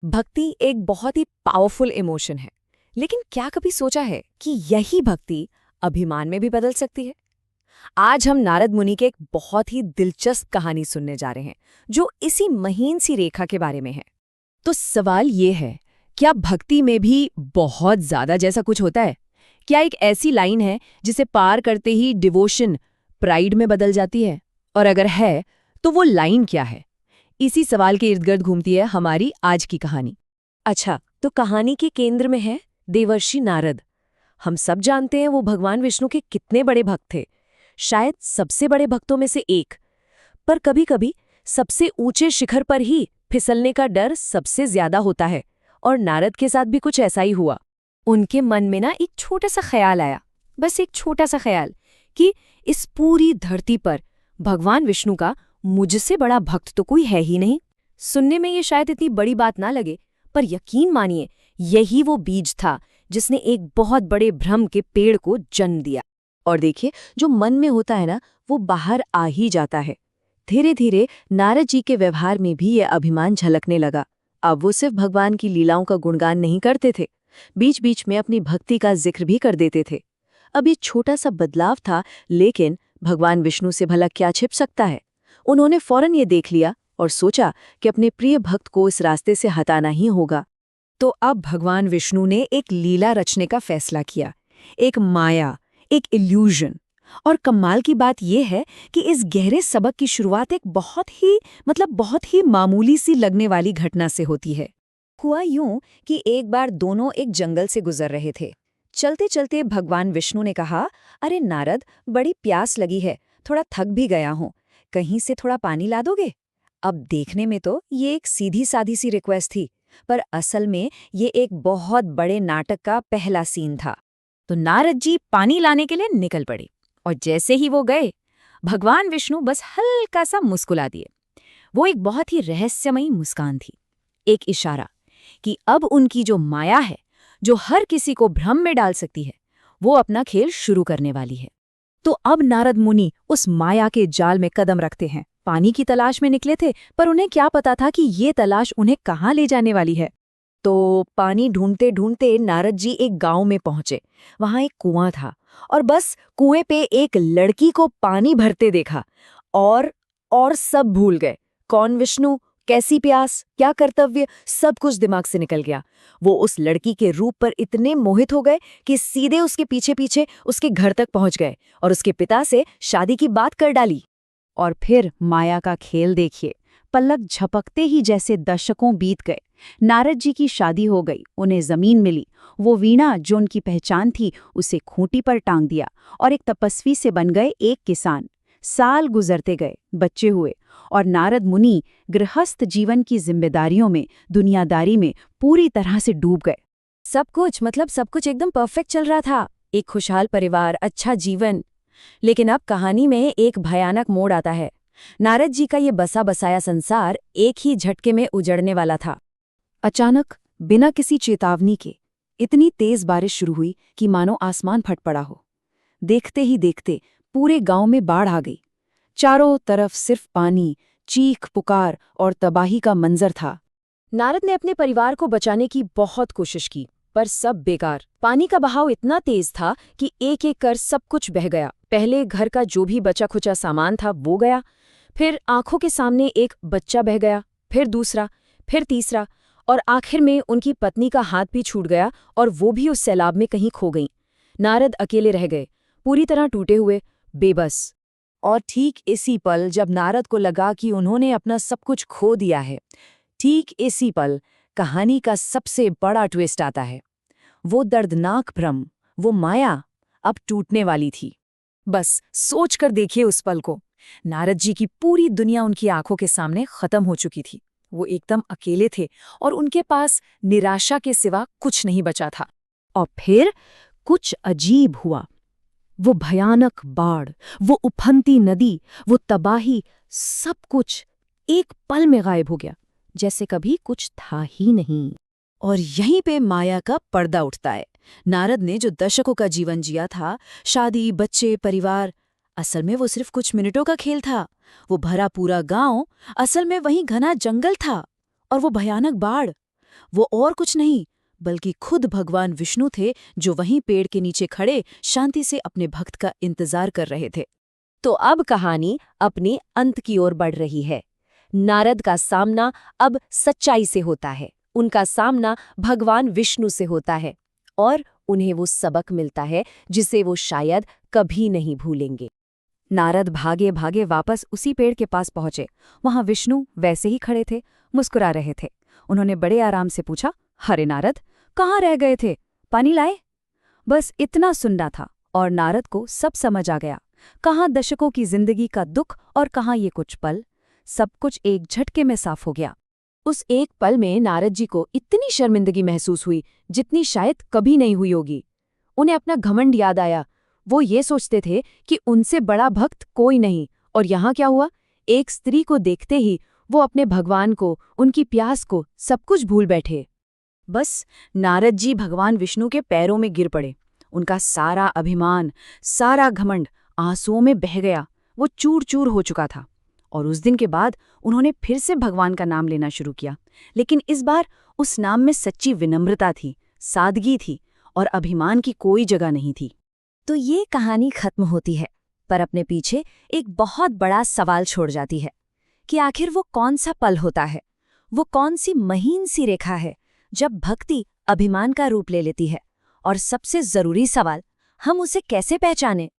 भक्ति एक बहुत ही पावरफुल इमोशन है, लेकिन क्या कभी सोचा है कि यही भक्ति अभिमान में भी बदल सकती है? आज हम नारद मुनि के एक बहुत ही दिलचस्प कहानी सुनने जा रहे हैं, जो इसी महीन सी रेखा के बारे में है। तो सवाल ये है, क्या भक्ति में भी बहुत ज्यादा जैसा कुछ होता है? क्या एक ऐसी लाइन है जिसे पार करते ही डिवोशन प्राइड में बदल जाती है? और अगर है, तो वो लाइन क्या है? इसी सवाल के इर्द गिर्द घूमती है हमारी आज की कहानी। अच्छा, तो कहानी के केंद्र में है देवर्षि नारद। हम सब जानते हैं वो भगवान विष्णु के कितने बड़े भक्त थे, शायद सबसे बड़े भक्तों में से एक। पर कभी-कभी सबसे ऊंचे शिखर पर ही फिसलने का डर सबसे ज्यादा होता है, और नारद के साथ भी कुछ ऐसा ही हुआ। उनके मन में ना एक छोटा सा ख्याल आया, बस एक छोटा सा ख्याल, कि इस पूरी धरती पर भगवान विष्णु का मुझसे बड़ा भक्त तो कोई है ही नहीं। सुनने में ये शायद इतनी बड़ी बात ना लगे, पर यकीन मानिए, यही वो बीज था जिसने एक बहुत बड़े भ्रम के पेड़ को जन्म दिया। और देखिए, जो मन में होता है ना, वो बाहर आ ही जाता है। धीरे धीरे नारद जी के व्यवहार में भी ये अभिमान झलकने लगा। अब वो सिर्फ भगवान की लीलाओं का गुणगान नहीं करते थे, बीच बीच में अपनी भक्ति का जिक्र भी कर देते थे। अब ये छोटा सा बदलाव था, लेकिन भगवान विष्णु से भला क्या छिप सकता है। उन्होंने फौरन ये देख लिया और सोचा कि अपने प्रिय भक्त को इस रास्ते से हटाना ही होगा। तो अब भगवान विष्णु ने एक लीला रचने का फैसला किया, एक माया, एक इल्यूजन। और कमाल की बात यह है कि इस गहरे सबक की शुरुआत एक बहुत ही मामूली सी लगने वाली घटना से होती है। हुआ यूं कि एक बार दोनों एक जंगल से गुजर रहे थे। चलते चलते भगवान विष्णु ने कहा, अरे नारद, बड़ी प्यास लगी है, थोड़ा थक भी गया हूं, कहीं से थोड़ा पानी ला दोगे? अब देखने में तो ये एक सीधी सादी सी रिक्वेस्ट थी, पर असल में ये एक बहुत बड़े नाटक का पहला सीन था। तो नारद जी पानी लाने के लिए निकल पड़े, और जैसे ही वो गए, भगवान विष्णु बस हल्का सा मुस्कुरा दिए। वो एक बहुत ही रहस्यमयी मुस्कान थी, एक इशारा कि अब उनकी जो माया है, जो हर किसी को भ्रम में डाल सकती है, वो अपना खेल शुरू करने वाली है। तो अब नारद मुनि उस माया के जाल में कदम रखते हैं। पानी की तलाश में निकले थे, पर उन्हें क्या पता था कि ये तलाश उन्हें कहाँ ले जाने वाली है। तो पानी ढूंढते ढूंढते नारद जी एक गांव में पहुंचे। वहां एक कुआं था, और बस कुएं पे एक लड़की को पानी भरते देखा, और सब भूल गए। कौन विष्णु, कैसी प्यास, क्या कर्तव्य, सब कुछ दिमाग से निकल गया। वो उस लड़की के रूप पर इतने मोहित हो गए कि सीधे उसके पीछे पीछे उसके घर तक पहुंच गए और उसके पिता से शादी की बात कर डाली। और फिर माया का खेल देखिए, पलक झपकते ही जैसे दशकों बीत गए। नारद जी की शादी हो गई, उन्हें जमीन मिली। वो वीणा जो उनकी पहचान थी, उसे खूंटी पर टांग दिया, और एक तपस्वी से बन गए एक किसान। साल गुजरते गए, बच्चे हुए, और नारद मुनि गृहस्थ जीवन की जिम्मेदारियों में, दुनियादारी में पूरी तरह से डूब गए। सब कुछ एकदम परफेक्ट चल रहा था, एक खुशहाल परिवार, अच्छा जीवन। लेकिन अब कहानी में एक भयानक मोड़ आता है। नारद जी का ये बसा बसाया संसार एक ही झटके में उजड़ने वाला था। अचानक, बिना किसी चेतावनी के, इतनी तेज बारिश शुरू हुई कि मानो आसमान फट पड़ा हो। देखते ही देखते पूरे गांव में बाढ़ आ गई। चारों तरफ सिर्फ पानी, चीख पुकार और तबाही का मंजर था। नारद ने अपने परिवार को बचाने की बहुत कोशिश की, पर सब बेकार। पानी का बहाव इतना तेज था कि एक एक कर सब कुछ बह गया। पहले घर का जो भी बचा खुचा सामान था वो गया, फिर आंखों के सामने एक बच्चा बह गया, फिर दूसरा, फिर तीसरा, और आखिर में उनकी पत्नी का हाथ भी छूट गया, और वो भी उस सैलाब में कहीं खो गईं। नारद अकेले रह गए, पूरी तरह टूटे हुए, बेबस। और ठीक इसी पल जब नारद को लगा कि उन्होंने अपना सब कुछ खो दिया है, ठीक इसी पल कहानी का सबसे बड़ा ट्विस्ट आता है। वो दर्दनाक भ्रम, वो माया अब टूटने वाली थी। बस सोच कर देखिए उस पल को। नारद जी की पूरी दुनिया उनकी आंखों के सामने खत्म हो चुकी थी। वो एकदम अकेले थे, और उनके पास निराशा के सिवा कुछ नहीं बचा था। और फिर कुछ अजीब हुआ। वो भयानक बाढ़, वो उफनती नदी, वो तबाही, सब कुछ एक पल में गायब हो गया, जैसे कभी कुछ था ही नहीं। और यहीं पे माया का पर्दा उठता है। नारद ने जो दशकों का जीवन जिया था, शादी, बच्चे, परिवार, असल में वो सिर्फ कुछ मिनटों का खेल था। वो भरा पूरा गांव असल में वहीं घना जंगल था। और वो भयानक बाढ़, वो और कुछ नहीं बल्कि खुद भगवान विष्णु थे, जो वहीं पेड़ के नीचे खड़े शांति से अपने भक्त का इंतजार कर रहे थे। तो अब कहानी अपने अंत की ओर बढ़ रही है। नारद का सामना अब सच्चाई से होता है, उनका सामना भगवान विष्णु से होता है, और उन्हें वो सबक मिलता है जिसे वो शायद कभी नहीं भूलेंगे। नारद भागे भागे वापस उसी पेड़ के पास पहुंचे। वहां विष्णु वैसे ही खड़े थे, मुस्कुरा रहे थे। उन्होंने बड़े आराम से पूछा, हरे नारद, कहाँ रह गए थे? पानी लाए? बस इतना सुनना था और नारद को सब समझ आ गया। कहाँ दशकों की जिंदगी का दुख और कहाँ ये कुछ पल, सब कुछ एक झटके में साफ हो गया। उस एक पल में नारद जी को इतनी शर्मिंदगी महसूस हुई जितनी शायद कभी नहीं हुई होगी। उन्हें अपना घमंड याद आया। वो ये सोचते थे कि उनसे बड़ा भक्त कोई नहीं, और यहाँ क्या हुआ? एक स्त्री को देखते ही वो अपने भगवान को, उनकी प्यास को, सब कुछ भूल बैठे। बस नारद जी भगवान विष्णु के पैरों में गिर पड़े। उनका सारा अभिमान, सारा घमंड आंसुओं में बह गया। वो चूर चूर हो चुका था। और उस दिन के बाद उन्होंने फिर से भगवान का नाम लेना शुरू किया, लेकिन इस बार उस नाम में सच्ची विनम्रता थी, सादगी थी और अभिमान की कोई जगह नहीं थी। तो ये कहानी खत्म होती है, पर अपने पीछे एक बहुत बड़ा सवाल छोड़ जाती है कि आखिर वो कौन सा पल होता है, वो कौन सी महीन सी रेखा है जब भक्ति अभिमान का रूप ले लेती है, और सबसे जरूरी सवाल, हम उसे कैसे पहचानें?